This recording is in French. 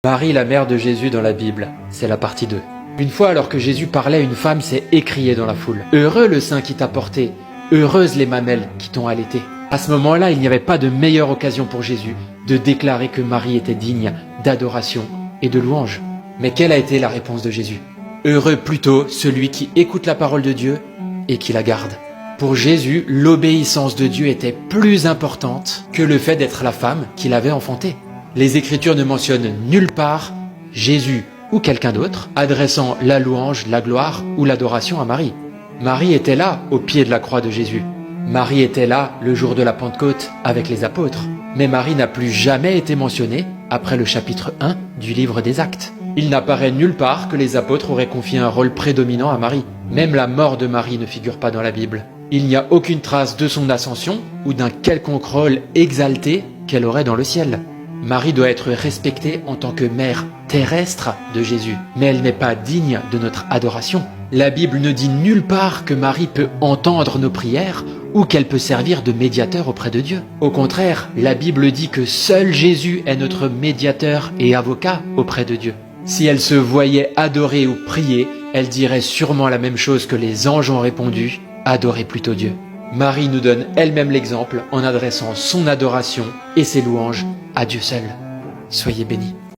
Marie, la mère de Jésus dans la Bible, c'est la partie 2. Une fois, alors que Jésus parlait, une femme s'est écriée dans la foule. « Heureux le sein qui t'a porté, heureuses les mamelles qui t'ont allaité. » À ce moment-là, il n'y avait pas de meilleure occasion pour Jésus de déclarer que Marie était digne d'adoration et de louange. Mais quelle a été la réponse de Jésus? « Heureux plutôt celui qui écoute la parole de Dieu et qui la garde. » Pour Jésus, l'obéissance de Dieu était plus importante que le fait d'être la femme qui l'avait enfantée. Les Écritures ne mentionnent nulle part Jésus ou quelqu'un d'autre adressant la louange, la gloire ou l'adoration à Marie. Marie était là au pied de la croix de Jésus. Marie était là le jour de la Pentecôte avec les apôtres. Mais Marie n'a plus jamais été mentionnée après le chapitre 1 du livre des Actes. Il n'apparaît nulle part que les apôtres auraient confié un rôle prédominant à Marie. Même la mort de Marie ne figure pas dans la Bible. Il n'y a aucune trace de son ascension ou d'un quelconque rôle exalté qu'elle aurait dans le ciel. Marie doit être respectée en tant que mère terrestre de Jésus, mais elle n'est pas digne de notre adoration. La Bible ne dit nulle part que Marie peut entendre nos prières ou qu'elle peut servir de médiateur auprès de Dieu. Au contraire, la Bible dit que seul Jésus est notre médiateur et avocat auprès de Dieu. Si elle se voyait adorer ou prier, elle dirait sûrement la même chose que les anges ont répondu, « Adorez plutôt Dieu ». Marie nous donne elle-même l'exemple en adressant son adoration et ses louanges à Dieu seul. Soyez bénis.